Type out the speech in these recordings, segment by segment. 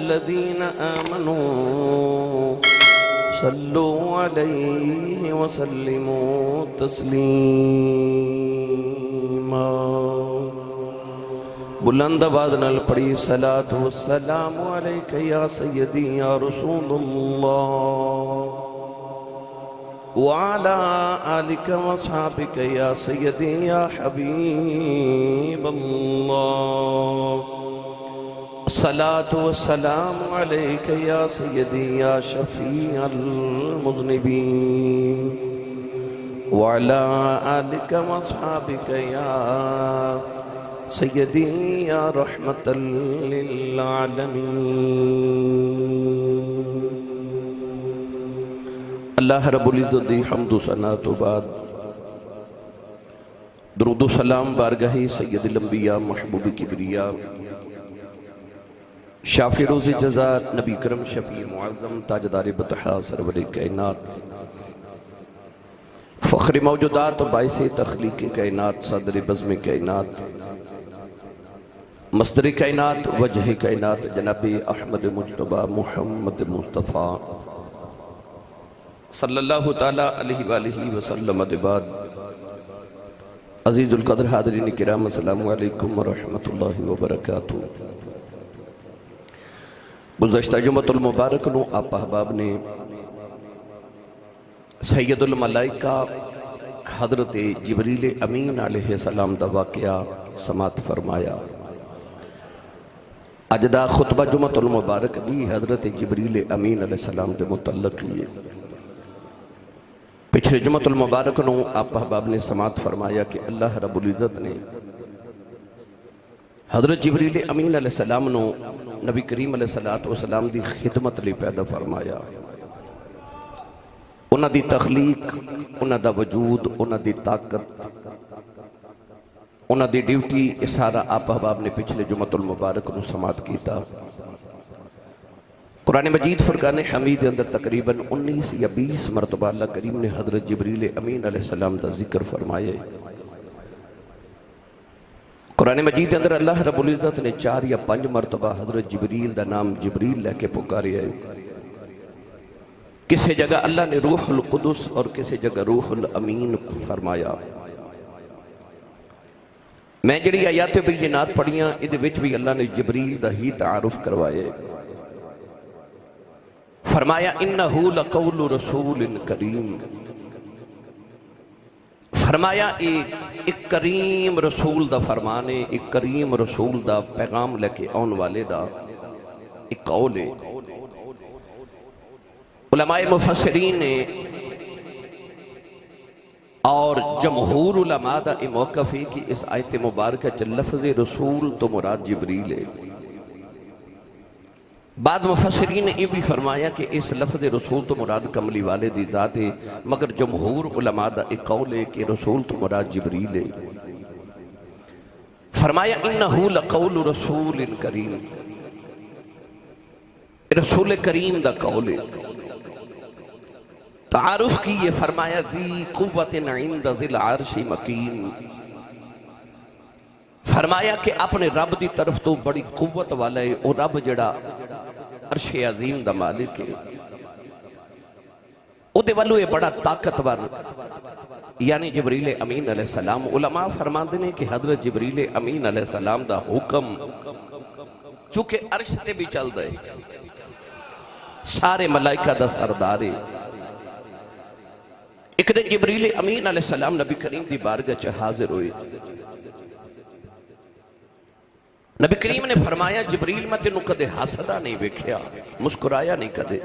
الذين آمنوا صلوا عليه وسلموا تسلیما۔ بلند آواز نال پڑھی صلاۃ و سلام علیک یا سیدی یا رسول اللہ وعلا آلک و صحابک یا سیدی یا حبیب اللہ۔ صلاۃ و سلام علیک یا سیدی یا شفیع المذنبین وعلا آلک و صحابک یا سیدی یا رحمت للعالمین۔ اللہ رب العزت دی حمد و ثنا تو بعد درود و سلام بارگاہ سید الانبیاء محبوب کبریا شافع روز جزا نبی کرم شفیع معظم تاجدار بطحا سرور کائنات فخر موجودات و باعث تخلیق کائنات صدر بزم کائنات مصدر کائنات وجہ کائنات جناب احمد مجتبی محمد مصطفیٰ صلی اللہ تعالیٰ علیہ وآلہ وسلم بعد عزیز القدر حاضرین کرام السلام علیکم ورحمۃ اللہ وبرکاتہ۔ گزشتہ جمعۃ المبارک نو آپ احباب نے سید الملائکہ حضرت جبریل امین علیہ السلام دا واقعہ سماعت فرمایا۔ اج دا خطبہ جمعۃ المبارک بھی حضرت جبریل امین علیہ السلام دے متعلق لیے۔ پچھلے جمعۃ المبارک نو آپ احباب نے سماعت فرمایا کہ اللہ رب العزت نے حضرت جبریل امین علیہ السلام نو نبی کریم علیہ السلام دی خدمت لی پیدا فرمایا۔ انہاں دی تخلیق، انہاں دا وجود، انہاں دی طاقت، انہاں دی ڈیوٹی، اس سارا آپ احباب نے پچھلے جمعۃ المبارک نو سماعت کیتا۔ قرآن مجید فرقان حمید اندر تقریباً 19 یا 20 مرتبہ اللہ کریم نے حضرت جبریل امین علیہ السلام دا ذکر فرمائے۔ قرآن مجید اندر اللہ رب العزت نے 4 یا 5 مرتبہ حضرت جبریل دا نام جبریل لے کے پکارے ہے۔ کسی جگہ اللہ نے روح القدس اور کسی جگہ روح الامین فرمایا۔ میں جڑی آیات بینات پڑھیاں ادھے وچ بھی اللہ نے جبریل دا ہی تعارف کروائے۔ فرمایا انہو لقول رسول کریم، فرمایا ایک کریم رسول دا فرمانے، ایک کریم رسول دا پیغام لے کے آن والے دا ایک قول ہے۔ علماء مفسرین نے اور جمہور علماء دا موقف ہے کہ اس آیت مبارکہ چل لفظ رسول تو مراد جبریل ہے۔ بعض مفسرین نے یہ بھی فرمایا کہ اس لفظ رسول تو مراد کملی والے دی ذات ہے، مگر جمہور علماء دا ایک قول ہے کہ رسول تو مراد جبریل ہے۔ فرمایا انہو لقول رسول کریم، رسول کریم دا قول ہے۔ تعارف کی یہ فرمایا ذی قوت عند ذی العرش مکین، فرمایا کہ اپنے رب دی طرف تو بڑی قوت والا ہے، اور رب جڑا عرش عظیم دا مالک ہے، او دے والو یہ بڑا طاقتور یعنی جبریل امین علیہ السلام۔ علماء فرماندے نے کہ حضرت جبریل امین علیہ السلام دا حکم چونکہ عرش تے بھی چل دے، سارے ملائکہ دا سردارے۔ ایک دن جبریل امین علیہ السلام نبی کریم دی بارگاہ چ حاضر ہوئے۔ نبی کریم نے فرمایا جبریل میں تینوں کدے حسدہ نہیں ویکھیا، مسکرایا نہیں کدے۔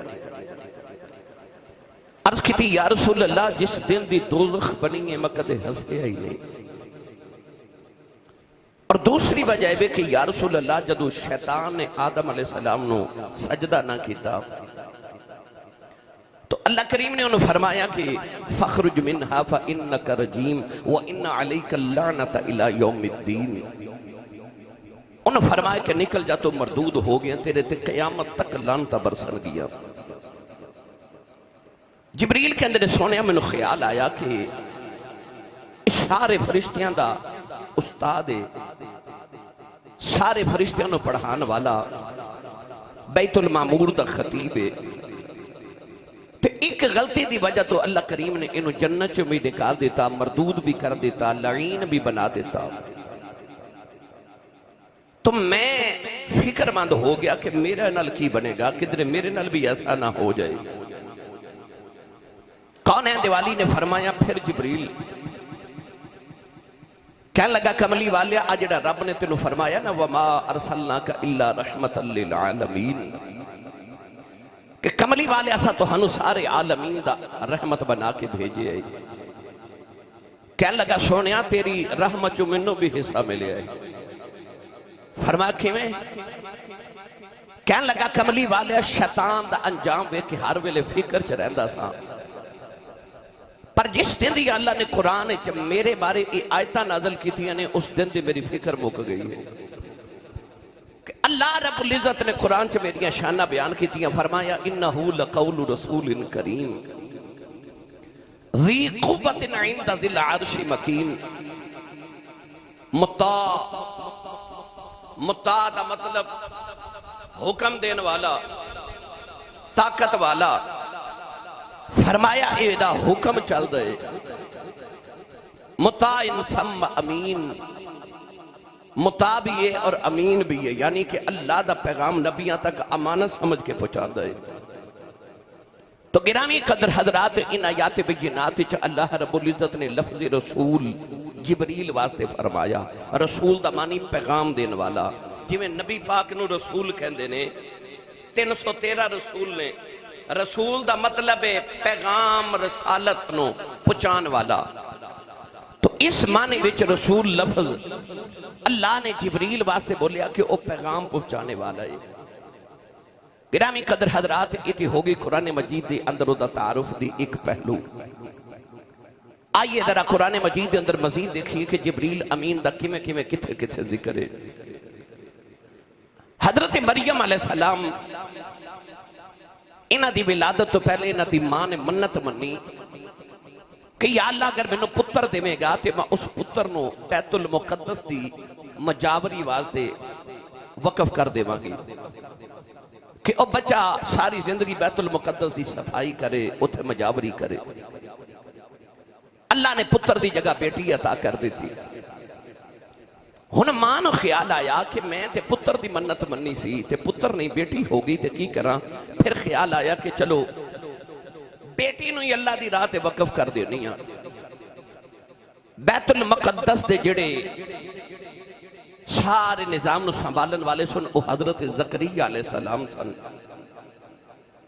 عرض کیتی یا رسول اللہ جس دن دی دوزخ بنی ہے میں کدے ہسیا ہی نہیں۔ اور دوسری وجہ ہے کہ یا رسول اللہ جدو شیطان نے آدم علیہ السلام نو سجدہ نہ کیتا تو اللہ کریم نے انہوں فرمایا کہ فَخْرُجْ مِنْهَا فَإِنَّكَ رَجِيمٌ وَإِنَّ عَلَيْكَ اللَّعْنَةَ إِلَى يَوْمِ الدِّينِ۔ انہوں فرمایا کہ نکل جا تو مردود ہو گیا، تیرے تے قیامت تک لعنتہ برسن گیا۔ جبریل کے اندر سونے میں خیال آیا کہ سارے فرشتیاں دا استاد ہے، سارے فرشتیاں نو پڑھان والا، بیت المعمور دا خطیب ہے، تو ایک غلطی دی وجہ تو اللہ کریم نے انہوں جنت میں نکال دیتا، مردود بھی کر دیتا، لعین بھی بنا دیتا۔ تو میں فکر مند ہو گیا کہ میرے نال کی بنے گا، کدھر میرے نال بھی ایسا نہ ہو جائے۔ کون ہے دیوالی نے فرمایا پھر جبریل کہنے لگا کملی والے آجڑا رب نے تینوں فرمایا نا وَمَا أَرْسَلْنَاكَ إِلَّا رَحْمَةً لِلْعَالَمِينَ، کہ کملی والے ایسا تو ہنو سارے عالمین دا رحمت بنا کے بھیجے آئی۔ کہنے لگا سونیا تیری رحمت جو منوں بھی حصہ ملے آئی۔ فرمایا کیویں؟ کہنے لگا کملی والے شیطان دا انجام وے کہ ہر ویلے فکر چ رہندا سا، پر جس دن دی اللہ نے قرآن میرے بارے آیتاں نازل کی تھی نے اس دن دی میری فکر مک گئی ہے کہ اللہ رب العزت نے قرآن چ میری شانہ بیان کی تھی، فرمایا انہو لقول رسول کریم ذی قوت عند ذی العرش مکین، مطاع دا مطلب حکم دین والا، طاقت والا۔ فرمایا اے دا حکم چل دے، مطاع ثم امین، مطاع بھی ہے اور امین بھی ہے، یعنی کہ اللہ دا پیغام نبیاں تک امانت سمجھ کے پہنچا دے۔ تو گرامی قدر حضرات ان آیات بینات چ اللہ رب العزت نے لفظ رسول جبریل واسطے فرمایا۔ رسول دا معنی پیغام دین والا، جی میں نبی پاک نو رسول کہندے نے، 313 رسول نے، رسول دا مطلب ہے پیغام رسالت نو پہنچان والا۔ تو اس معنی وچ رسول لفظ اللہ نے جبریل واسطے بولیا کہ وہ پیغام پہنچانے والا ہے۔ گرامی قدر حضرات یہ ہوگی قرآن مجید دے اندر دا تعارف دی ایک پہلو۔ آئیے ذرا قرآن مجید دے اندر مزید دیکھیے کہ جبریل امین دا کیویں کیویں کتھے کتھے ذکر ہے۔ حضرت مریم علیہ السلام انہاں دی ولادت تو پہلے انہاں دی ماں نے منت منی کہ یا اللہ اگر میں نو پتر دے میں گا تے میں اس پتر نو بیت المقدس دی مجاوری واسطے وقف کر دے مانگی کہ او بچہ ساری زندگی بیت المقدس دی صفائی کرے، اتھے مجاوری کرے۔ اللہ نے پتر دی جگہ بیٹی عطا کر دیتی۔ ہن ماں نو خیال آیا کہ میں تے پتر دی منت منی سی تے پتر نہیں بیٹی ہوگی تے کی کراں، پھر خیال آیا کہ چلو بیٹی نو ہی اللہ دی راہ تے وقف کر دینی ہاں۔ بیت المقدس دے جڑے سارے نظام نو سنبھالن والے سن او حضرت زکریا علیہ السلام سن۔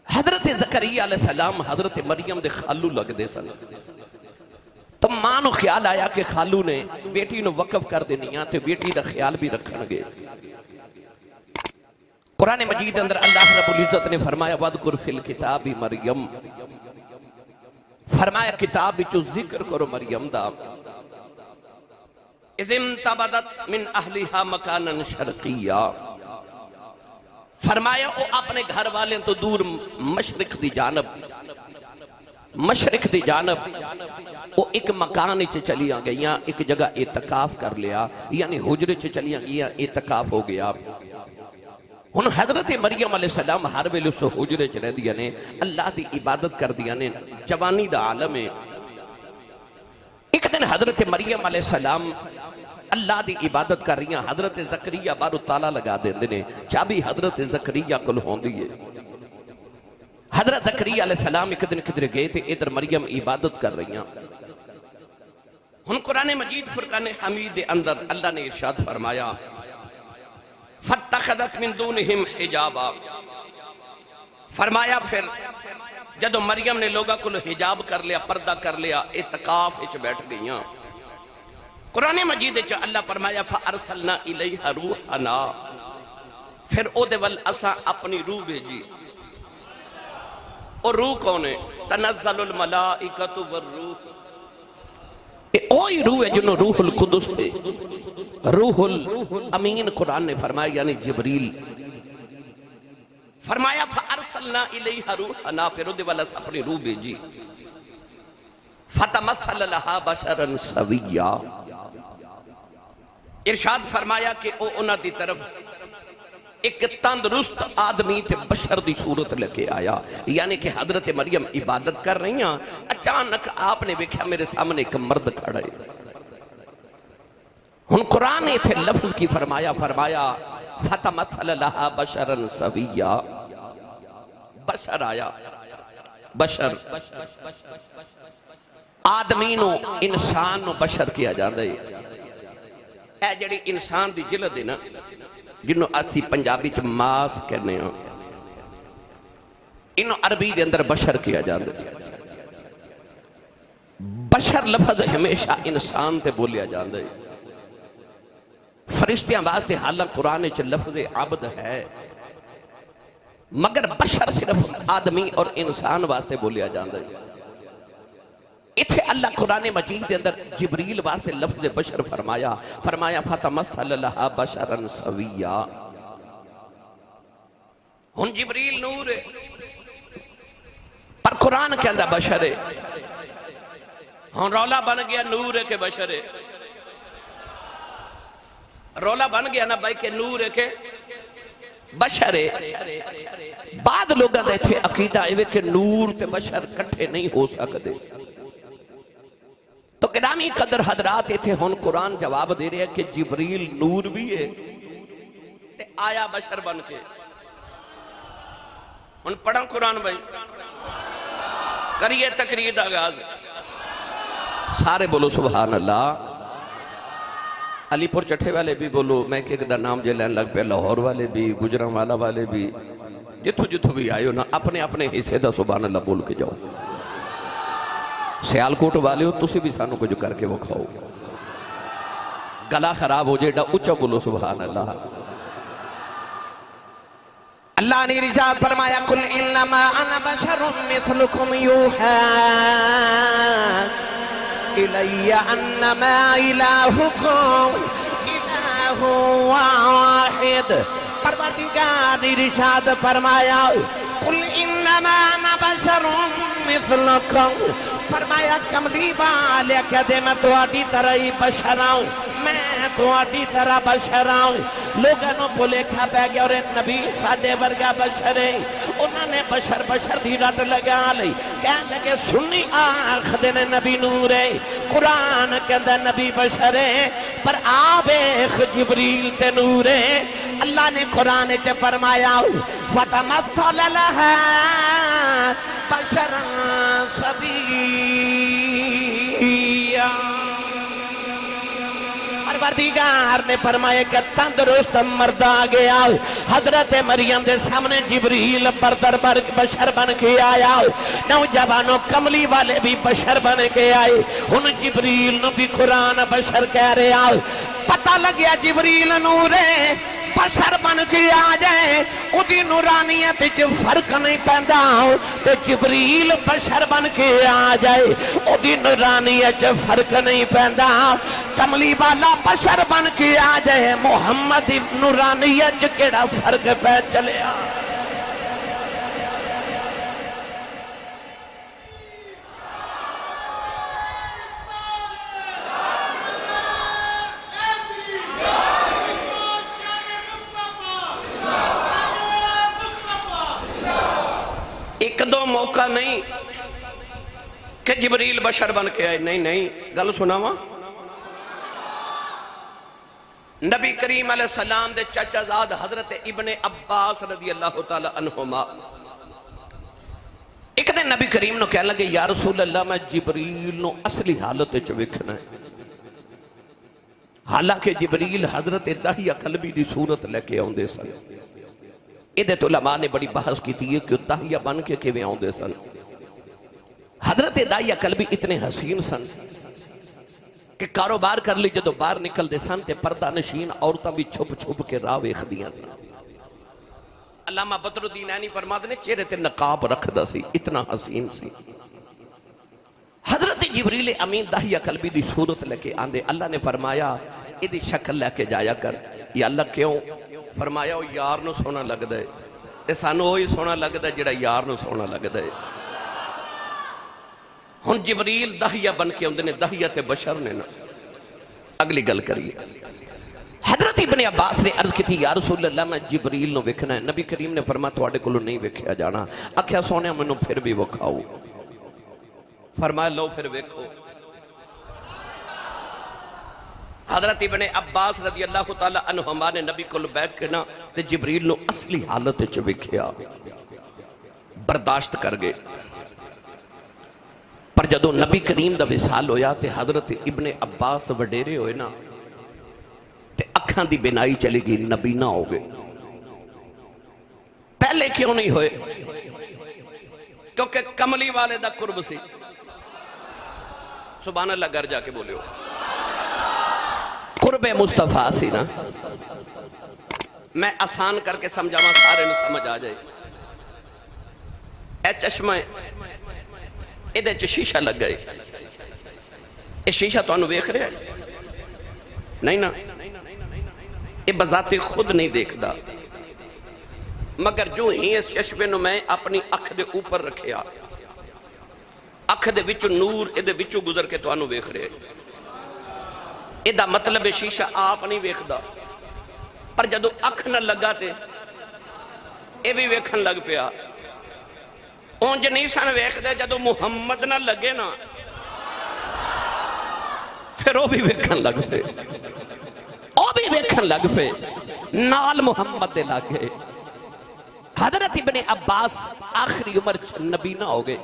حضرت زکریا علیہ السلام حضرت مریم دے خالو لگ دے سن۔ تو ماں نو خیال آیا کہ خالو نے بیٹی نو وقف کر دینیاں تے بیٹی دا خیال بھی رکھن گے۔ قرآن مجید اندر اللہ رب العزت نے فرمایا وَذْكُرْ فِي الْكِتَابِ مریم، فرمایا کتاب بچو ذکر کرو مریم دا، اِذِ انْتَبَذَتْ مِنْ أَهْلِهَا مَكَانًا شَرْقِيًّا، فرمایا او اپنے گھر والے تو دور مشرق دی جانب وہ ایک مکان چ چلیاں گئیاں، ایک جگہ اعتکاف کر لیا، یعنی حجرے چ چلیاں گئیاں، اعتکاف ہو گیا۔ ہن حضرت مریم علیہ السلام ہر ویلے اس حجرے چ رہندیاں نے، اللہ دی عبادت کر دیاں نے، جوانی دا عالم ہے۔ ایک دن حضرت مریم علیہ السلام اللہ دی عبادت کر رہی ہیں، حضرت زکریا بارو تالا لگا دیندے نے، چابی حضرت زکریا کول ہوندی ہے۔ حضرت زکریا علیہ السلام ایک دن کدھر گئے تھے، ادھر مریم عبادت کر رہی ہیں۔ ہن قرآن مجید فرقان حمید دے اندر اللہ نے ارشاد فرمایا فَاتَّخَذَتْ مِن دُونِهِمْ حِجَابًا، فرمایا پھر جدو مریم نے لوگا کو حجاب کر لیا، پردہ کر لیا، اعتکاف اچ بیٹھ گئیاں۔ قرآن مجید اچ اللہ فرمایا فَأَرْسَلْنَا إِلَيْهَا رُوحَنَا، پھر او دے ول اساں اپنی روح بھیجی۔ اور روح کون ہے؟ تنزل الملائکۃ والروح، اوہی روح ہے جنہوں روح القدس تھے، روح الامین قرآن نے فرمایا یعنی جبریل۔ فرمایا فَأَرْسَلْنَا إِلَيْهَا رُوحَنَا، پھر دے والا اپنی روح بھیجی۔ فَتَمَثَّلَ لَهَا بَشَرًا سَوِيًّا، ارشاد فرمایا کہ او انہاں دی طرف ایک تندرست آدمی تے بشر دی صورت لے کے آیا، یعنی کہ حضرت مریم عبادت کر رہی ہیں، اچانک آپ نے دیکھا میرے سامنے ایک مرد کھڑا ہے۔ ہن قرآن نے تھے لفظ کی فرمایا فتمثل لها بشرا سویا، بشر آیا، بشر آدمی نو انسان نو بشر کیا جاندہ ہے۔ اے جڑی انسان دی جلد ہے نا، جنہوں اسی پنجابی چ ماس کہنے ہیں، انہوں عربی دے اندر بشر کیا جاندہ ہے۔ بشر لفظ ہمیشہ انسان تے بولیا جاندہ ہے۔ فرشتیاں واسطے حالانکہ قرآن چ لفظ عبد ہے، مگر بشر صرف آدمی اور انسان واسطے بولیا جاندہ ہے۔ اتھے اللہ قرآن مجید کے اندر جبریل واسطے لفظ بشر فرمایا فتمثل لها بشرا سویا۔ ہن جبریل نور ہے پر قرآن کے اندر بشر ہے۔ ہن رولا بن گیا نور ہے کہ بشر ہے، رولا بن گیا نا بھائی کہ نور ہے کہ بشر ہے۔ بعد لوگاں دے تھے عقیدہ ہے کہ نور تے بشر کٹھے نہیں ہو سکتے، تو گرامی قدر حضرات تھے ہن قرآن جواب دے رہے ہیں کہ جبریل نور بھی ہے تے آیا بشر بن کے۔ ہن پڑھا قرآن بھائی، کریے تقریر دا آغاز، سارے بولو سبحان اللہ۔ علی پور چٹھے والے بھی بولو، میں کہ دا نام جے لین لگ پہ، لاہور والے بھی، گجرانوالہ والے بھی، جتھو بھی آئے ہو نا، اپنے اپنے حصے دا سبحان اللہ بول کے جاؤ۔ سیالکوٹ والے ہو تسی بھی سانو کچھ کر کے وہ کھاؤ، گلا خراب ہو جائے ڈا اچھا بولو سبحان اللہ۔ اللہ نے رجال فرمایا قل انما انا بشر مثلکم یوحا الی انما الہکم الہ واحد۔ پروردگار نے رجال فرمایا قل انما انا بشر مثلکم، فرمایا کملی والے کہتے میں تواڈی طرح ہی بشر آؤں، میں تواڈی طرح بشر آؤں۔ لوگوں کو لکھا پہ گیا اور نبی ساڈے ورگا بشر ہے، انہوں نے بشر دی رٹ لگا لی، کہنے لگے سنی آخر نے نبی نور ہے، قرآن کے اندر نبی بشر ہے، پر آبیخ جبریل تے نور ہے۔ اللہ نے قرآن تے فرمایا فتمثل لها بشرا سویا۔ پروردگار نے فرمایا کہ تندرست مرد آ گیا، حضرت مریم دے سامنے جبریل پر بشر بن کے آیا، نوجوانوں کملی والے بھی بشر بن کے آئے، ان جبریل نو بھی قرآن بشر کہہ رہے آؤ۔ پتہ لگیا جبریل نور ہے، بشر بن کے آ جائے ادھی نورانیت جو فرق نہیں پیدا ہو، تو جبریل بشر بن کے آ جائے ادھی نورانیت جو فرق نہیں پیدا، کملی والا بشر بن کے آ جائے محمد نورانیت جو کیڑا فرق پہ چلے آ۔ دو موقع نہیں کہ جبریل بشر بن کے آئے، نہیں گل سناواں۔ نبی کریم علیہ السلام دے چچا زاد حضرت ابن عباس رضی اللہ تعالی عنہما ایک دن نبی کریم نو کہنے لگے یا رسول اللہ میں جبریل نو اصلی حالت ویکھنا ہے۔ حالانکہ جبریل حضرت داہیہ قلبی دی صورت لے کے آؤندے سن، ادھے علماء نے بڑی بحث کی تھی کہ داہیہ بن کے کیویں آؤندے سن۔ حضرت داہیہ قلبی اتنے حسین سن کہ کاروبار کر لی جدو باہر نکل دے سن تے پردہ نشین عورتاں بھی چھپ چھپ کے راہ ویکھ دیاں سن۔ علامہ بدر الدین عینی فرماتے نے چہرے تے نقاب رکھ دا سی، اتنا حسین سی۔ حضرت جبریل امین داہیہ قلبی دی صورت لے کے آندے، اللہ نے فرمایا ادھی شکل لے کے جایا کر۔ یا اللہ کیوں؟ فرمایا وہ یار نو سونا لگ دے، تے سانو وہی سونا لگ دے جڑا یار نو سونا لگ دے۔ ہن جبریل داہیہ بن کے آندے نے، داہیہ تے بشر نے نا۔ اگلی گل کریے، حضرت ابن عباس نے عرض کی تھی یا رسول اللہ میں جبریل نو ویکھنا ہے. نبی کریم نے فرمایا تواڈے کولوں نہیں ویکھیا جانا. آکھیا سونے مینوں پھر بھی وکھاؤ. فرمایا لو پھر ویکھو. حضرت ابن عباس رضی اللہ تعالی عنہما نے نبی کول بیٹھ کے نا تے جبریل نو اصلی حالت وچ ویکھیا, برداشت کر گئے. پر جدو نبی کریم دا وصال ہویا تے حضرت ابن عباس وڈیرے ہوئے نا تے اکھاں دی بینائی چلی گئی, نبینا ہو گئے. پہلے کیوں نہیں ہوئے؟ کیونکہ کملی والے دا قرب سی. سبحان اللہ گھر جا کے بولے ہو. قرب مصطفیٰ سی نا. میں آسان کر کے سمجھاواں سارے نو سمجھ آ جائے. اے چشمہ ادھے چ شیشہ لگ گئے. اے شیشہ تو انہوں ویکھ رہے ہیں نہیں نا, اے بذات خود نہیں دیکھدا. مگر جو ہی اس چشمے نو میں اپنی اکھ دے اوپر رکھیا, اکھ دے وچوں نور ادھے وچوں گزر کے تو انہوں ویکھ رہے. ادھا مطلب شیشہ آپ نہیں ویکھدا. پر جدو اکھ نہ لگا تے اے بھی ویکھن لگ پیا. اونج نہیں سن ویکھ دے, جدو محمد نہ لگے نا پھر وہ بھی ویکھن لگ پے. وہ بھی ویکھن لگ پے نال محمد دے لگ گئے. حضرت ابن عباس آخری عمر نبینا ہو گئے.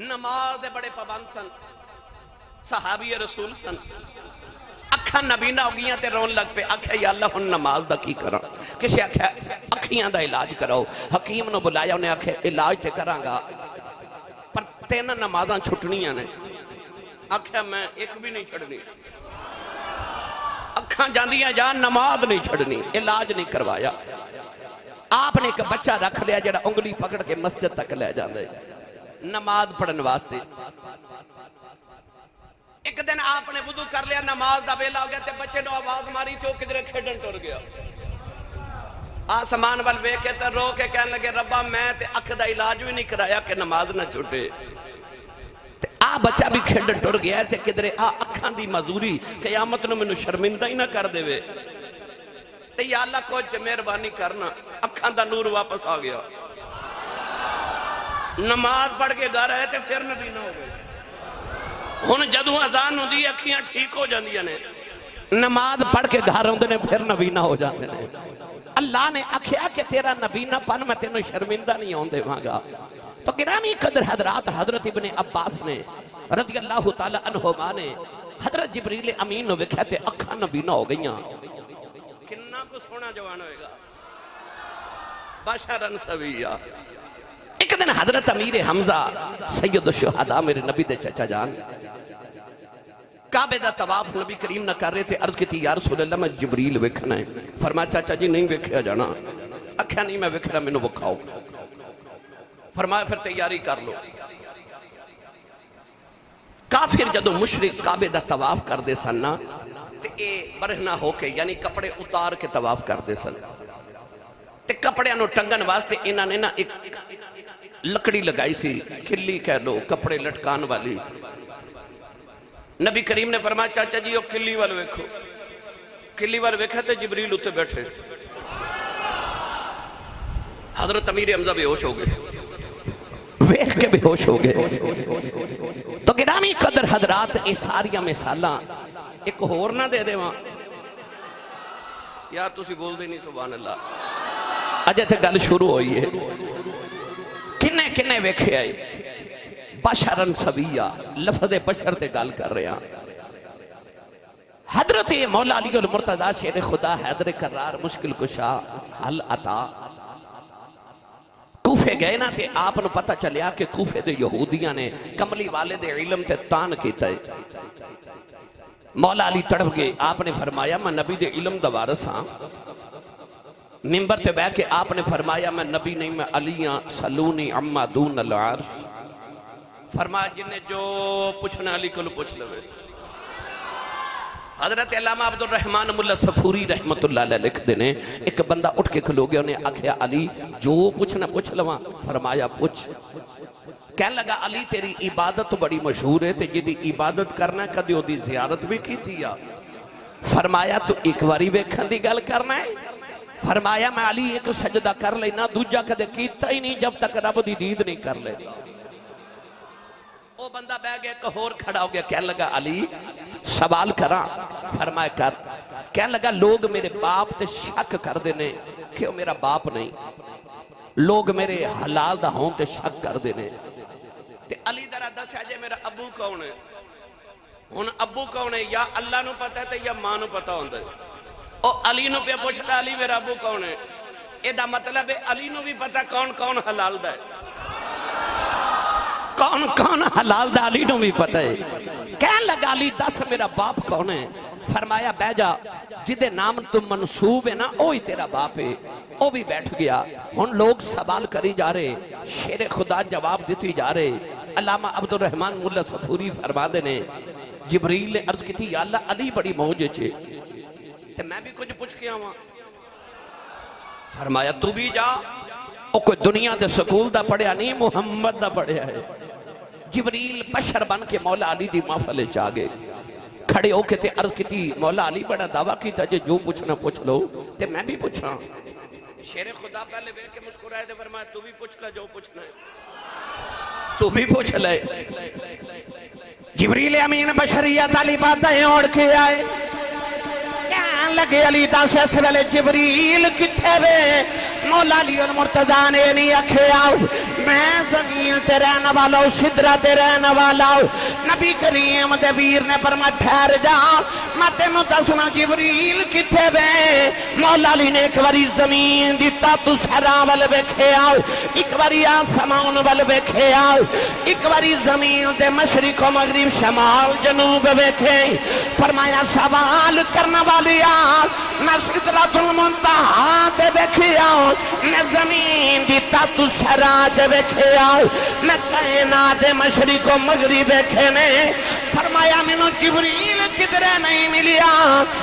نماز دے بڑے پابند سن, صحابی رسول سن. اکھاں نبینا ہو گئیاں تے رون لگ پہ. آکھیا یا اللہ ہن نماز دا کی کراں؟ کسی آکھیا اکھیاں دا علاج کراؤ. حکیم نو بلایا, انہیں آکھیا علاج تے کراں گا پر تین نمازاں چھٹنیاں نے. آکھیا میں ایک بھی نہیں چھڑنی. اکھاں جاندیاں جان نماز نہیں چھڑنی. علاج نہیں کروایا. آپ نے ایک بچہ رکھ لیا جڑا انگلی پکڑ کے مسجد تک لے جاندے نماز پڑھن واسطے. ایک دن آپ نے وضو کر لیا, نماز دا ویلا ہو گیا تے بچے نو آواز ماری تے وہ کدھر کھیڈن ٹر گیا. آسمان وال ویکھ کے تے رو کے کہنے لگے ربا میں تے اکھ دا علاج بھی نہیں کرایا کہ نماز نہ چھوٹے. تے آ بچہ بھی کھیڈن ٹر گیا تے کدھر آ اکھاں دی مزوری قیامت نو مینوں شرمندہ ہی نہ کر دے وے. تے یا اللہ کچھ مہربانی کرنا. اکھاں دا نور واپس آ گیا. نماز پڑھ کے گھر آئے تے پھر نبینا ہو گئے. ہن جدوں اذان ہوندی اکھیاں ٹھیک ہو جاندیاں نے, نماز پڑھ کے گھر ہوندے نے پھر نبینا ہو جاندے نے. اللہ نے آکھیا کہ تیرا نبینا پن میں تینوں شرمندہ نہیں ہون دیواں گا. تو گرامی قدر حضرات, حضرت ابن عباس نے رضی اللہ تعالی عنہما نے حضرت جبریل امین نو ویکھیا تے اکھاں نبینا ہو گئیاں. کنا کو سونا جوان ہوئے گا بشرن سویہ. ایک دن حضرت امیر حمزہ سید الشہداء میرے نبی دے چچا جان کعبے دا طواف نبی کریم نہ کر رہے تھے. عرض کی تھی یا رسول اللہ میں جبریل ویکھنا ہے. فرمایا چاچا جی نہیں ویکھیا جانا. اکھیا نہیں میں ویکھنا, مینوں وکھاؤ. فرمایا پھر تیاری کر لو. کافر جدو مشرک کعبے دا طواف کر دے سن نا تے اے برہنہ ہو کے یعنی کپڑے اتار کے طواف کر دے سن. تے کپڑے انہوں ٹنگن واسطے انہوں نے نا ایک لکڑی لگائی سی, کھلی کہہ لو, کپڑے لٹکان والی. نبی کریم نے فرمایا چاچا جی وہ کلی وال ویکھو. کلی وال ویکھا تے جبریل اتے بیٹھے. حضرت امیر حمزہ بے ہوش ہو گئے, ویکھ کے بے ہوش ہو گئے. تو گرامی قدر حضرات اے ساریاں مثالاں ایک ہور نہ دے دے وہاں. یار تسی بول دے نہیں سبحان اللہ. اجے تے گل شروع ہوئی ہے. کنے کنے ویکھے آئے بشرن سویہ, لفظ بشر تے گل کر رہے ہیں. حضرت مولا علی المرتضی شیر خدا حیدر کرار مشکل کشا حل عطا کوفے گئے نا تے آپ نو پتہ چلیا کہ کوفے دے یہودیاں نے کملی والے دے علم تے تان کیتا ہے. مولا علی تڑپ گئے. آپ نے فرمایا میں نبی دے علم دا وارث ہاں. منبر پہ بیٹھ کے آپ نے فرمایا میں نبی نہیں میں علیاں سلونی عما دون العرش. فرمایا جنہیں جو پوچھنا علی کو پوچھ لوے. حضرت علامہ عبد الرحمن ملا صفوری رحمت اللہ علیہ لکھ دینے ایک بندہ اٹھ کے کھلو گیا, انہیں آکھیا علی جو پوچھنا پوچھ لواں. فرمایا پوچھ. کہنے لگا علی تیری عبادت بڑی مشہور ہے تے جدی عبادت کرنا کدی ہو دی زیارت بھی کی تھی یا فرمایا تو ایک واری ویکھن دی گل کرنا ہے؟ فرمایا میں علی ایک سجدہ کر لینا، دوجا کدے کیتا ہی نہیں جب تک رب دی دید نہیں کر لیتا۔ وہ بندہ بہ گیا، ایک اور کھڑا ہو گیا، کہنے لگا علی سوال کراں؟ فرمایا کر۔ کہنے لگا لوگ میرے باپ تے شک کر دینے کہ وہ میرا باپ نہیں، لوگ میرے حلال دا ہوں تے شک کر دینے تے علی درہ دس ہے جے میرا ابو کون ہے؟ ہن ابو کون ہے؟ یا اللہ نو پتہ ہے تے یا ماں نو پتہ ہوندہ ہے۔ او علی نو پہ پوچھتا علی میرا ابو کون ہے؟ اے دا مطلب ہے علی نو بھی پتہ کون کون حلال دا ہے، کون کون حلال دا علی نو بھی پتہ ہے۔ کہنے لگا علی دس میرا باپ کون ہے؟ فرمایا بہ جا، جدے نام تم منصوب ہے نا اوہی تیرا باپ ہے۔ او بھی بیٹھ گیا۔ ہن لوگ سوال کری جا رہے، شیر خدا جواب دیتی جا رہے۔ علامہ عبدالرحمن مولا صفوری فرما دینے جبریل نے عرض کی تھی یا اللہ علی بڑی موجے چھے تے میں بھی کچھ پوچھ کے آواں۔ فرمایا تو بھی جا، او کوئی دنیا دے سکول دا پڑھیا نہیں، محمد دا پڑھیا ہے۔ جبریل بشر بن کے مولا علی دی محفل چاگے کھڑے ہو کے تے عرض کی تھی مولا علی بڑا دعویٰ کی تھا جو پوچھنا پوچھ لو تے میں بھی پوچھاں۔ شیر خدا پہلے بیٹھ کے مسکرائے دے فرمایا تو بھی پوچھ لے جو پوچھنا ہے، تو بھی پوچھ لے۔ جبریل امین بشریت علی باتیں اوڑ کے آئے، کہنے لگے علی دس اس ویلے جبریل کتھے وے؟ مولا علی اور مرتضیٰ نے نہیں آکھے آؤ میں زمین تے رہنے والا ہوں، سدرہ تے رہنے والا ہوں۔ نبی کریم دے ویر نے فرمایا ٹھہر جا میں تینوں دسنا جبریل کتھے وے؟ مولا علی نے ایک واری زمین دیتا تو سہرا ول ویکھے آؤ، ایک واری آسمان ول ویکھے آؤ، ایک واری زمین تے مشرق و مغرب شمال جنوب ویکھے۔ فرمایا سوال کرنا والی آ میں سدرۃ المنتہا تے ویکھے آؤ، میں زمین دیتا تو سہرا تے ویکھے آؤ، میں کائنات مشرق و مغرب ویکھے نے۔ فرمایا مینوں جبریل کدھرے نہیں ملیا،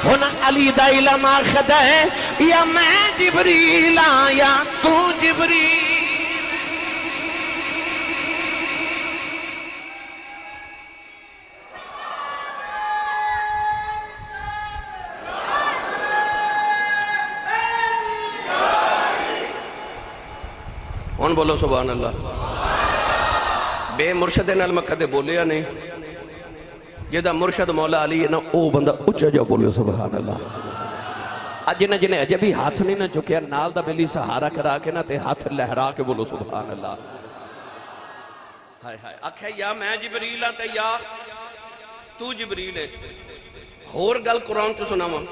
ہن علی دا علم آخد ہے یا میں جبریل یا تو جبریل۔ ہن بولو سبحان اللہ۔ بے مرشد نال میں کدے بولیا نہیں، جدہ مرشد مولا علی ہے نا او بندہ اچھا جا بولے سبحان اللہ۔ جنہیں جنہیں اجے بھی ہاتھ نہیں نہ چکیا نال دا بلی سہارا کرا کے نا تے ہاتھ لہرا کے بولو سبحان اللہ۔ ہائے ہائے آکھے یا میں جبریل ہاں تے یا تو جبریل ہے۔ ہور گل قرآن چو سناواں۔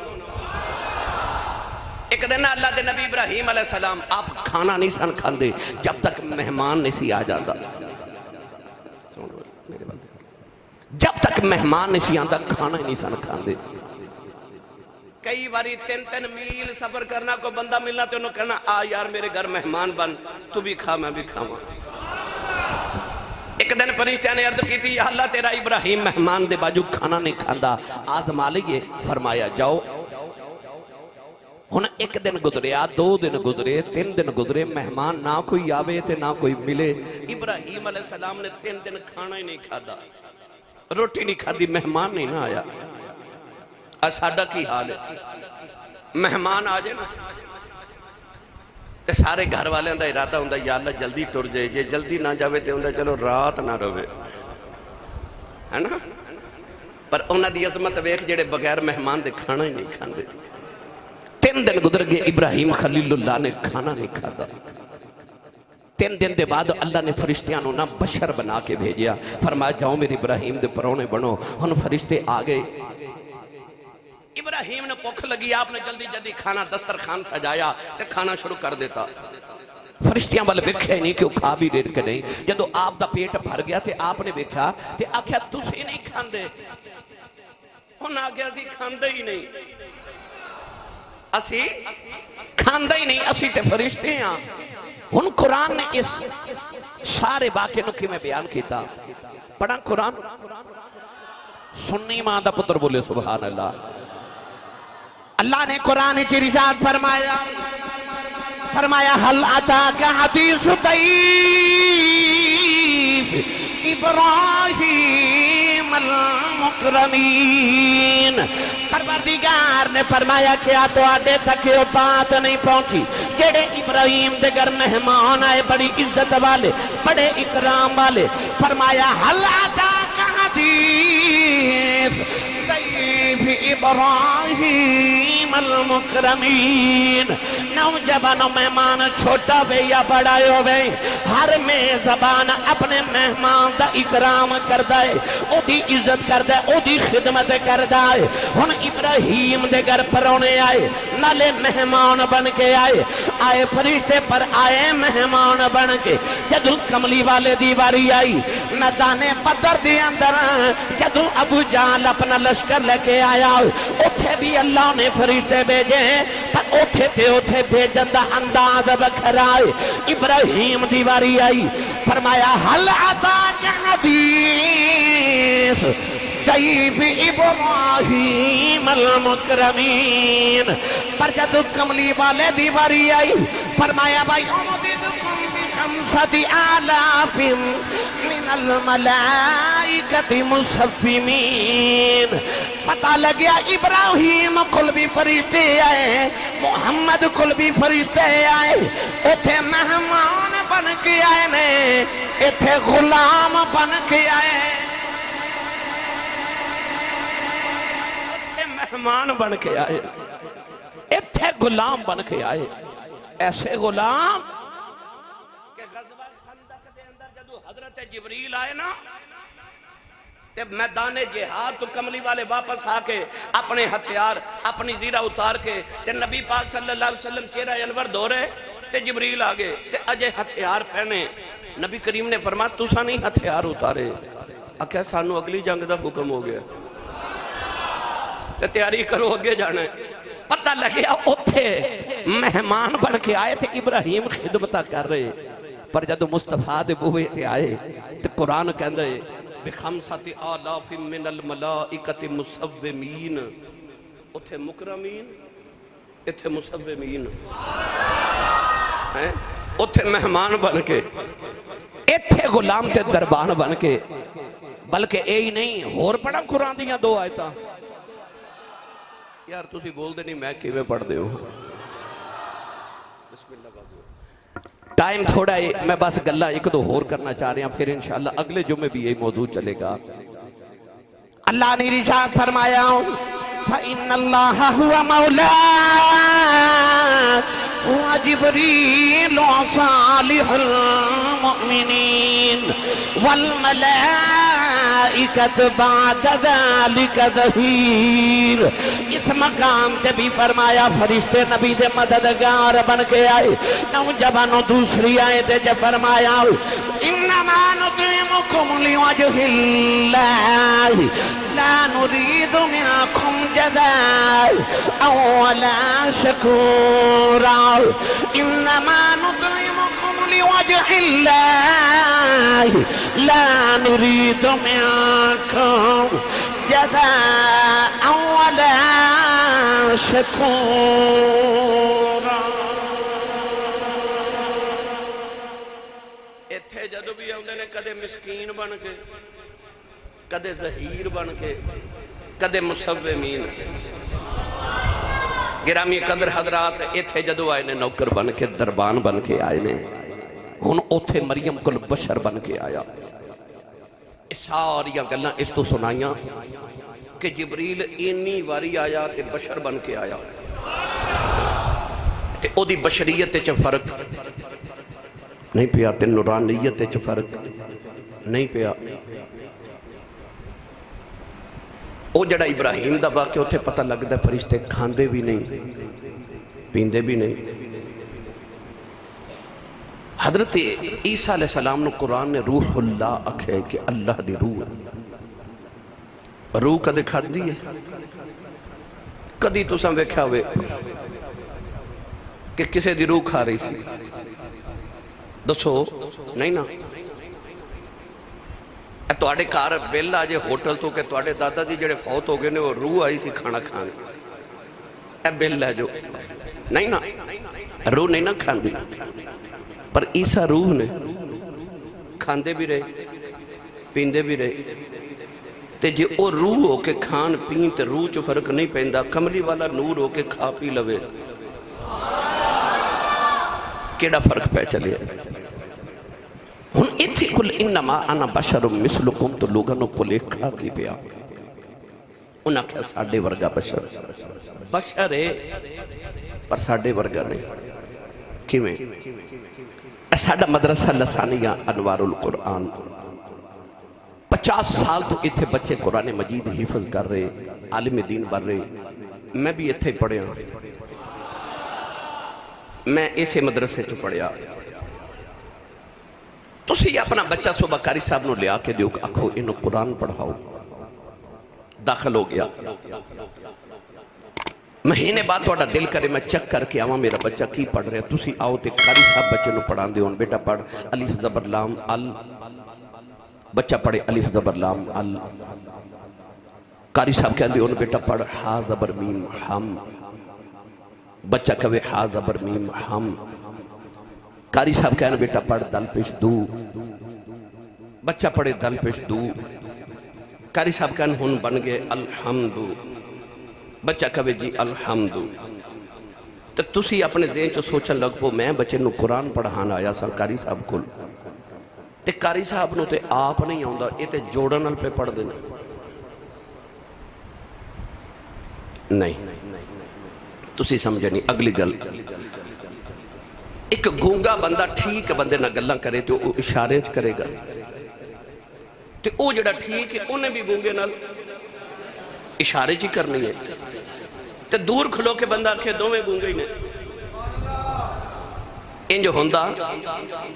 ایک دن اللہ دے نبی ابراہیم علیہ السلام آپ کھانا نہیں سن کھاندے جب تک مہمان نہیں سی آ جاندہ، جب تک مہمان نہیں سی آندہ کھانا ہی نہیں سن کھاندے۔ کئی باری 3 میل سفر کرنا کو بندہ ملنا تو انہوں کہنا آ یار میرے گھر مہمان بن، تو بھی کھا میں بھی کھاواں۔ ایک دن فرشتہ نے عرض کی تھی یا اللہ تیرا ابراہیم مہمان دے باجو کھانا نہیں کھاندا، آزما لئیے۔ فرمایا جاؤ۔ ہن ایک دن گزریا، 2 دن گزرے، 3 دن گزرے، مہمان نہ کوئی آوے تے نہ کوئی ملے۔ ابراہیم علیہ السلام نے 3 دن کھانا ہی نہیں کھادا، روٹی نہیں کھا دی، مہمان نہیں نہ آیا۔ ساڈا کی حال ہے؟ مہمان آ جائے نا تے سارے گھر والے دا ارادہ ہوندہ یا اللہ جلدی ٹر جائے، جے جلدی نہ جاوے تے ہوندہ چلو رات نہ روے، ہے نا؟ پر انہاں دی عظمت ویکھ جڑے بغیر مہمان دے کھانا ہی نہیں کھاندے۔ 3 دن گزر گئے، ابراہیم خلیل اللہ نے کھانا نہیں کھادا۔ 3 دن دے بعد اللہ نے فرشتیاں نو نا بشر بنا کے بھیجیا، فرمایا جاؤ میرے ابراہیم دے پرونے بنو۔ ہن فرشتے آ گئے، ابراہیم نے بھوک لگی، آپ نے جلدی جلدی کھانا دسترخوان سجایا تے کھانا شروع کر دیتا۔ فرشتیاں والے ویکھیا نہیں کہ وہ کھا بھی دیر کے نہیں۔ جدو آپ دا پیٹ بھر گیا تے آپ نے ویکھیا تے آکھیا تسی نہیں کھاندے؟ ہن آگیا اسی کھاندے ہی نہیں، اسی کھاندے ہی نہیں، اسی تے فرشتے ہیں۔ ہن قرآن نے اس سارے واقعے نو میں بیان کیتا، پڑھا قرآن۔ سنی ماں دا پتر بولے سبحان اللہ۔ اللہ نے قرآن کی رشاد فرمایا، فرمایا حل اتاک حدیث ضیف ابراہیم المکرمین۔ پروردگار نے فرمایا کیا تو آڈے تک یہ بات نہیں پہنچی جڑے ابراہیم دے گھر مہمان آئے بڑی عزت والے بڑے اکرام والے، فرمایا حل اتاک حدیث ضیف ابراہیم المکرمین۔ نوجوانوں مہمان چھوٹا بے یا بڑا ہوئے ہر میزبان اپنے مہمان دا اکرام کردہ ہے، او دی عزت کردہ ہے، او دی خدمت کردہ ہے۔ ہن ابراہیم دے گھر پرونے آئے نالے مہمان بن کے آئے فرشتے پر آئے مہمان بن کے۔ جدو کملی والے دیواری آئی میدان بدر دی اندر جدو ابو جہل اپنا لشکر لے کے آیا اتھے بھی اللہ نے فرشتے بھیجے پر اتھے تھے اتھے بھیجن دا انداز بکھرائے۔ ابراہیم دیواری آئی فرمایا حل اتاک حدیث ضیف ابراہیم المکرمین۔ پر جدو کملی والے دیواری آئی فرمایا بھائی امددکم بخمسۃ آلاف من الملائکۃ مصفین۔ پتہ لگیا ابراہیم کل بھی فرشتے آئے، محمد کل بھی فرشتے آئے، اتھے مہمان بن کے آئے نے، اتھے غلام بن کے آئے، مہمان بن کے آئے، اتھے غلام بن کے آئے۔ ایسے غلام کہ غزوہ خندق دے اندر جدو حضرت جبریل آئے نا تے میدان جہاد تو کملی والے واپس آ کے اپنے ہتھیار اپنی زیرہ اتار کے تے نبی پاک صلی اللہ علیہ وسلم چہرہ انور دھو رہے تے جبریل آگے تے اجے ہتھیار پہنے۔ نبی کریم نے فرمایا تُسا نہیں ہتھیار اتارے، اکھے سانو اگلی جنگ دا حکم ہو گیا، تیاری کرو اگے جانا ہے۔ پتہ لگیا اتھے مہمان بن کے آئے تھے ابراہیم خدمتہ کر رہے، پر جدو مصطفیٰ دے بوئے تھے آئے تو قرآن کہندے بخمسۃ آلاف من الملائکۃ مصومین، اتھے مکرمین اتھے مصومین، اتھے مہمان بن کے اتھے غلام تے دربان بن کے، بلکہ اے ہی نہیں اور پڑھا قرآن دیاں دو آیتاں۔ یار تُسی بول دے نہیں میں کیویں پڑھ دے ہوں۔ بسم اللہ بابو، ٹائم تھوڑا ہے، میں بس گلہ ایک دو اور کرنا چاہ رہے ہیں، پھر انشاءاللہ اگلے جمعے بھی یہی موضوع چلے گا۔ اللہ نے ارشاد فرمایا فَإِنَّ اللَّهَ هُوَ مَوْلَاكَ وَجِبْرِيلُ وَصَالِحُ الْمُؤْمِنِينَ وَالْمَلَائِكَةُ بَعْدَ ذَلِكَ ظَهِيرٌ۔ اس مقام تے بھی فرمایا فرشتے نبی دے مددگار بن کے آئے۔ نوجوانوں دوسری آئے تے جب فرمایا انما نطعمکم لوجہ اللہ لا نريد منكم جزاء ولا شكورا انما نطعمكم لوجه الله لا نريد منكم جزاء ولا شكورا۔ اتھے جدو بھی آؤں نے کدے مسکین بن کے، کدے ظہیر بن کے، کدے مصومین۔ گرامی قدر حضرات اتھے جدو آئے نے نوکر بن کے دربان بن کے آئے نے، ہن اتھے مریم کل بشر بن کے آیا۔ ساریاں گلاں اس تو سنائیاں کہ جبریل اینی واری آیا تے بشر بن کے آیا تے او دی بشریت چ فرق نہیں پیا تے نورانیت چ فرق نہیں پیا۔ او جڑا ابراہیم دا واقعہ اتھے پتہ لگتا ہے فرشتے کھاندے بھی نہیں پیندے بھی نہیں۔ حضرت عیسیٰ علیہ السلام نے قرآن نے روح اللہ آکھے کہ اللہ دی روح، روح کدے کھا دی ہے؟ کدی تو سم ویکھیا ہوئے کہ کسے دی روح کھا رہی سی؟ دسو نہیں نا؟ تو آڑے کار بیل آجے ہوٹل تو کہ تو آڑے دادا جی جڑے فوت ہو گئے نے وہ روح آئی سی کھانا کھانے، اے بیل ہے جو نہیں نا، روح نہیں نا کھان دی، پر عیسیٰ روح نے کھاندے بھی رہے پیندے بھی رہے تے جے او روح ہو کے کھان پین تے روح چ فرق نہیں پیندا، کملی والا نور ہو کے کھا پی لوے کیڑا فرق پہ چلے؟ ہن ایتھے کل انما انا بشر مثلکم تو لوگاں نو پلیکھا کی پیا، انہاں کہا ساڈے ورگا بشر ہے پر ساڈے ورگا نہیں۔ کیویں؟ ساڈا مدرسہ لسانیہ انوار القرآن 50 سال تو اتھے بچے قرآن مجید حفظ کر رہے، عالم دین بن رہے، میں بھی اتھے پڑھیا، میں اسے مدرسے چ پڑھیا۔ تسی اپنا بچہ صبح قاری صاحب نو لیا کے دیو کہ آکھو انہوں قرآن پڑھاؤ، داخل ہو گیا، مہینے بعد توڑا دل کرے میں چیک کر کے آواں میرا بچہ کی پڑھ رہے، تسی آؤ تے قاری صاحب بچے نو پڑھان دیو، بیٹا پڑھ الف زبر لام ال، بچہ پڑھے الف زبر لام ال، قاری صاحب کہہ دیو بیٹا پڑھ ہا زبر میم ہم، بچہ کہے ہا زبر میم ہم، قاری صاحب کہنے بیٹا پڑھ دل پیش دو، بچہ پڑھے دل پیش دو، قاری صاحب کہنے ہن بن گئے الحمدو، بچہ کہے جی الحمدو۔ تو تسی اپنے ذہن چو سوچن لگ پو میں بچے نو قرآن پڑھانا آیا سا قاری صاحب کل، تے قاری صاحب نو تے آپ نہیں آؤں دا، یہ تے جوڑن ال پہ پڑھ دینا نہیں، تسی سمجھے نہیں۔ اگلی گل، ایک گونگا بندہ ٹھیک بندے نہ گلہ کرے تو وہ اشارے چ کرے گا، تو وہ جڑا ٹھیک ہے انہیں بھی گونگے نال اشارے چی کرنی ہے، تو دور کھلو کے بندہ آکھے دو میں گونگے ہی نہیں، ان جو ہوندہ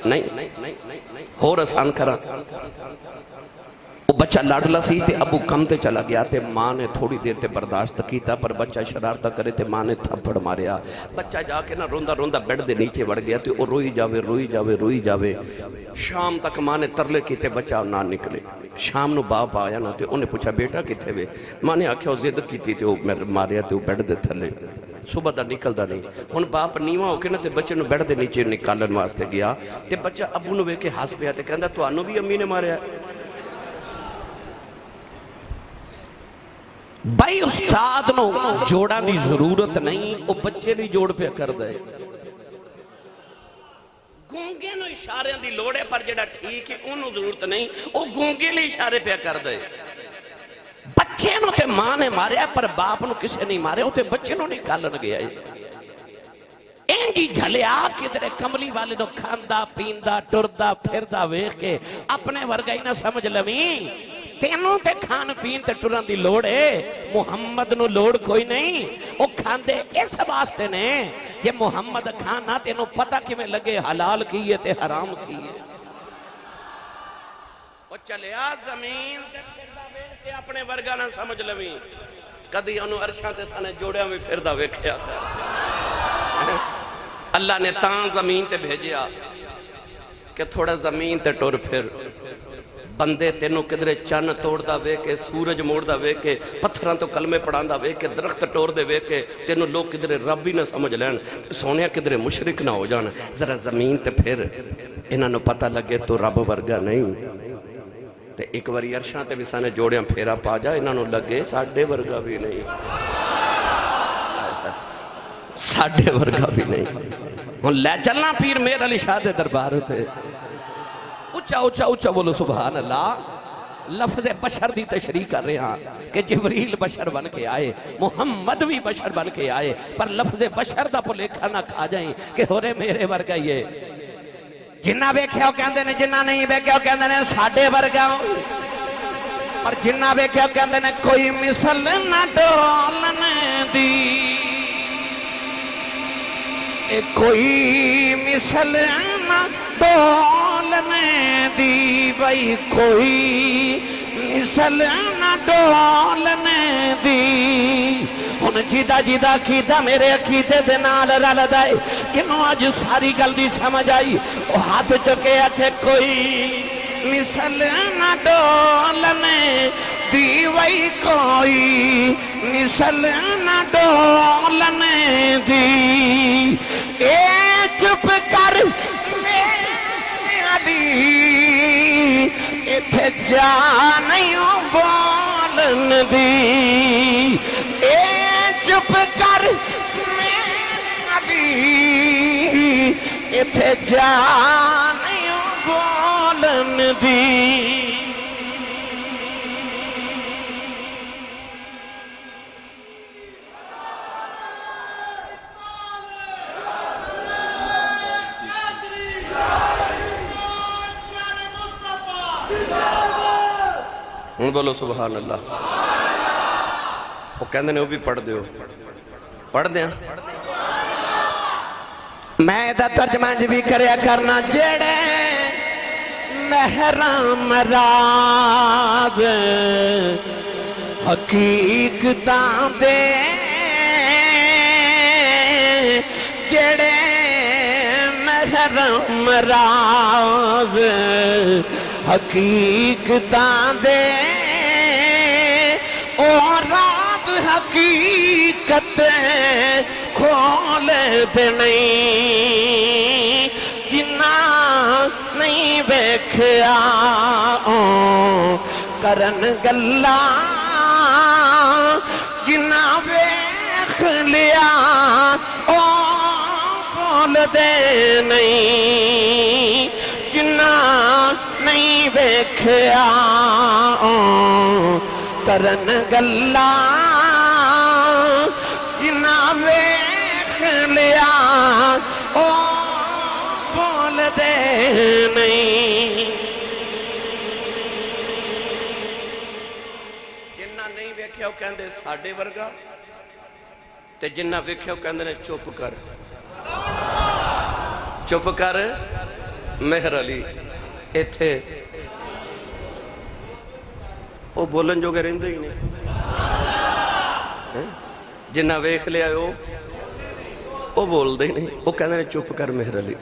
نہیں ہو رسان کرا۔ وہ بچہ لاڈلا سی تے ابو کم تے چلا گیا تے ماں نے تھوڑی دیر تے برداشت کیتا، پر بچہ شرارتہ کرے تے ماں نے تھپڑ ماریا، بچہ جا کے نا روندہ روندہ بیڈ دے نیچے وڑ گیا تے وہ روئی جاوے۔ شام تک ماں نے ترلے کیتے بچہ نہ نکلے، شام نو باپ آیا نا تے انہیں پوچھا بیٹا کتے وے، ماں نے آکھیا وہ زد کیتی تے وہ ماریا تے وہ بیڈ دے تھلے، صبح دا نکل دا نہیں۔ ہن باپ نیواں ہو کے نا تے بچے نو بیڈ دے نیچے نکالن واسطے گیا تے بچہ ابو نو وے کے ہاس پیا تے کہندا تو آنو بھی امی نے ماریا ہے۔ بھائی استاد نو جوڑا دی ضرورت نہیں، وہ بچے نہیں جوڑ پہ کر دے، گونگے نو اشارے دی لوڑے پر جڑا ٹھیک ہے انہوں ضرورت نہیں، وہ گونگے لے اشارے پہ کر دے۔ بچے نو تے ماں نے ماریا پر باپ نو کسے نہیں مارے، وہ تے بچے نو نہیں کالن گیا ہے۔ اینجی جھلیا کدرے کملی والے نو کھاندہ پیندہ ٹردہ پھردہ ویخ کے اپنے ورگائی نہ سمجھ لمیں، تینوں تے کھان پین تے ٹران دی لوڑ ہے، محمد نو لوڑ کوئی نہیں۔ وہ کھاندے اس واسطے نے یہ محمد کھانا تینوں پتہ کہ میں لگے حلال کیے تے حرام کیے۔ وہ چلیا زمین تے اپنے ورگا نہ سمجھ لویں، کدی انہوں عرشاں تے سانے جوڑیا میں پھر دا ویکھیا، اللہ نے تاں زمین تے بھیجیا کہ تھوڑا زمین تے ٹور پھر، بندے تینوں کدرے چن توڑ دا وے کے سورج موڑ دا وے کے پتھران تو کلمے پڑھان دا وے کے درخت ٹور دے وے کے تینوں لوگ کدرے رب ہی نہ سمجھ لین، سونیا کدرے مشرک نہ ہو جانا، ذرا زمین تے پھر انہاں نو پتہ لگے تو رب ورگا نہیں، تے ایک واری عرشاں تے بھی سانے جوڑیاں پھیرا پا جا، انہاں نو لگے ساڑھے ورگا بھی نہیں، ساڑھے ورگا بھی نہیں۔ ہن لے چلنا پیر میر علی شاہ دے دربار تے، اچھا اچھا اچھا بولو سبحان اللہ۔ لفظ بشر دی تشریح کر رہے ہیں کہ جبریل بشر بن کے آئے، محمد بھی بشر بن کے آئے، پر لفظ بشر دا پلیکھا نہ کھا جائیں کہ ہورے میرے ورگا یہ جنہ بیکھے ہو کہندے نے، جنہ نہیں بیکھے ہو کہندے نے ساڑھے ورگا، پر جنہ بیکھے ہو کہندے نے کوئی مثل نہ ڈولنے دی، کوئی مثل نہ ڈولنے دی، بھئی کوئی مثل نہ ڈولنے دی۔ ہن جیدہ جیدہ کیدہ میرے عقیدے دے نال رل دائے، کنوں آج ساری گل دی سمجھ آئی، وہ ہاتھ چکے آکھے کوئی مثل نہ ڈولنے دی، وہی کوئی مثل نہ ڈولنے دی۔ اے چپ کر میرے علی، ایتھے جا نہیں بول دی اے چپ کر میری اتھے جان بولن دی ہوں بولو سبحان اللہ وہ کہندے نے وہ بھی پڑھ دیو پڑھ دیا میں دا ترجمہ بھی کریا کرنا جڑے محرم راز حقیقتاں دے جڑے محرم راز حقیقتاں دے اور راز حقیقت کھول دے نہیں جنہ نہیں بیکھیا کرن گلہ جنہ بیکھ لیا کھول دے نہیں جنہ نہیں بیکھیا کرن گلہ جنہ بیکھ لیا بول دے نہیں جنہ نہیں بیکھیا وہ کہندے ساڑھے ورگا تے جنہ بیکھیا وہ کہندے نے چپ کر مہر علی ایتھے وہ بولن جو گے رہندے ہی نہیں جنہ ویکھ لیا وہ بول دے نہیں وہ کہندے نے چپ کر مہر علی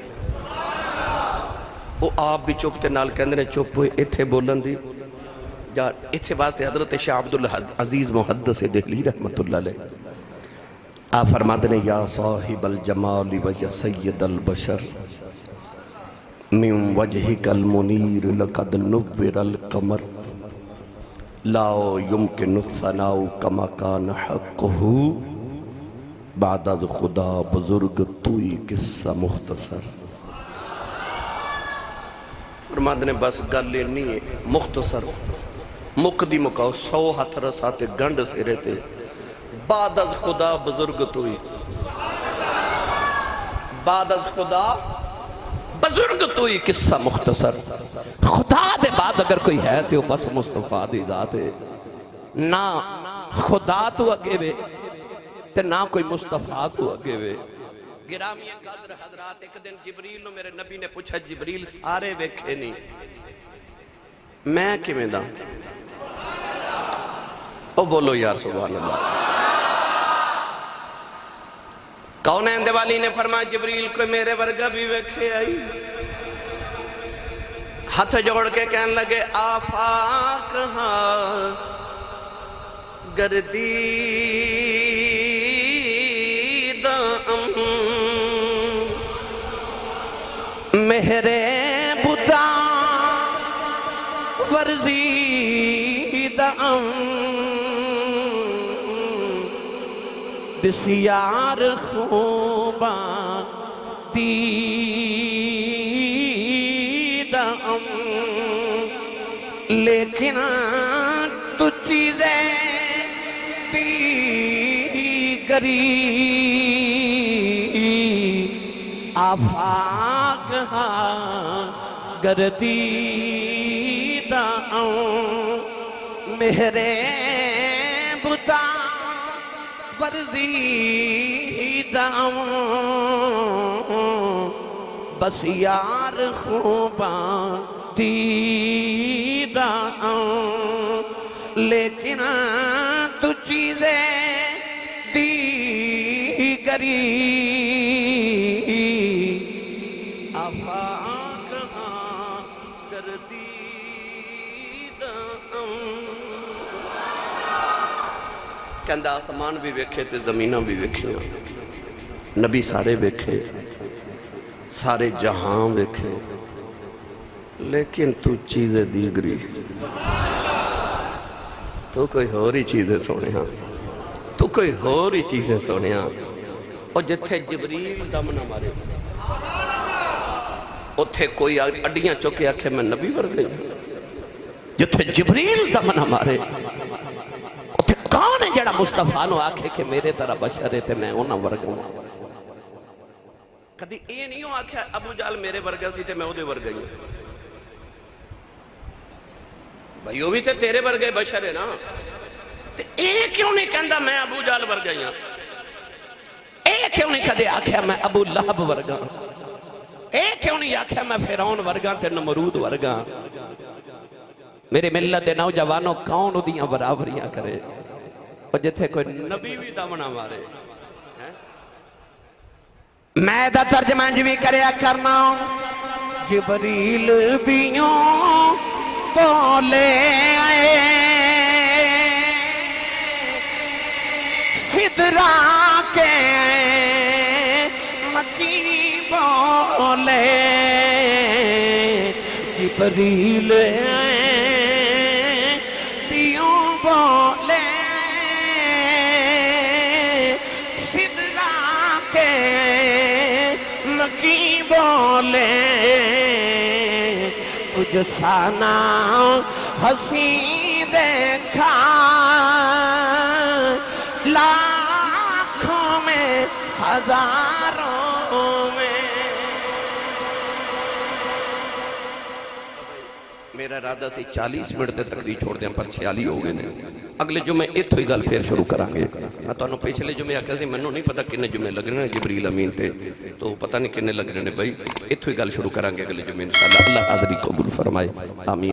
وہ آپ بھی چپ تے نال کہندے نے چپ ہوئے ایتھے بولن دی ایتھے واسطے حضرت شاہ عبدالعزیز محدث دہلی رحمت اللہ علیہ آپ فرماتے ہیں یا صاحب الجمال و یا سید البشر من وجهك المنیر لقد نور القمر لا يمكن الثناء كما كان حقه بعد از خدا بزرگ توی قصہ مختصر فرماتے ہیں بس گل نہیں ہے مختصر مقدی مکاؤ 100 ہاتھ رساتے گنڈ سے رہتے بعد از خدا بزرگ توی بعد از خدا بزرگ توی قصہ مختصر خدا دے بعد اگر کوئی ہے تو بس مصطفیٰ دی ذات ہے نہ خدا تو اگے وے تے نہ کوئی مصطفیٰ تو اگے وے گرامی قدر حضرات ایک دن جبریل میرے نبی نے پوچھا جبریل سارے ویکھے نہیں میں کیویں دا او بولو یار سبحان اللہ کونین دیوالی نے فرمایا جبریل کوئی میرے ورگا بھی ویکھے آئی ہاتھ جوڑ کے کہنے لگے آفاق ہاں گردی دام مہرے بتا ورزی دام بسیار خوباں دیدم لیکن تو چیزیں دیگری آفاق ہاں گردیدم مہرے بتا ورزیدم بس یار خوباں دیدم لیکن تو چیزیں دیگری آفاق ہاں گردیدم کہندہ آسمان بھی ویکھے تے زمینہ بھی ویکھے نبی سارے ویکھے سارے جہاں ویکھے لیکن تو چیزیں دیگری تو کوئی اور ہی چیز ہے سونے، تو کوئی اور ہی چیز ہے سونے۔ اور جتھے جبریل دم نہ مارے اتھے کوئی اڈیاں چکے آکھے میں نبی ور گئی۔ جتھے جبریل دم نہ مارے اتھے کون ہے جڑا مصطفیٰ نو آکھے کہ میرے طرح بشر ہے تے میں انہاں ور گئی۔ کدی اے نہیں ہو آکھیا ابو جال میرے ورگا سی تے میں او دے ور گئی۔ بھائی وہ بھی تے تیرے ورگے بشر ہے نا، تے اے کیوں نہیں کہندا میں ابو جال ور گئی ہاں؟ اے کیوں نہیں کدے آکھیا میں ابو لہب ورگا؟ اے کیوں نہیں آکھیا میں فرعون ورگا تے نمرود ورگا؟ میرے ملت دے نوجوانوں کون دیاں برابریاں کرے؟ اور جتھے کوئی نبی بھی دم نہ مارے۔ میں دا ترجمہ بھی کریا کرنا، جبریل بھی یوں بولے آئے، سدرا کے مکی بولے، جبریل بھی یوں بولے، سدرا کے مکی بولے، تجھ سانا حسین دیکھا لاکھوں میں ہزاروں میں۔ میرا ارادہ سی 40 منٹ تے تقریر چھوڑ دیں پر 46 ہو گئے نے۔ اگلے جمعے اتھو ہی گل پھر شروع کرانگے۔ میں تو انہوں پچھلے جمعے آکھا سی منوں نہیں پتا کنے جمعے لگ رہے ہیں جبریل امین تے، تو پتہ نہیں کنے لگ رہے ہیں بھائی، اتھو ہی گل شروع کرانگے اگلے جمعے انشاءاللہ۔ اللہ حاضری قبول فرمائے، آمین۔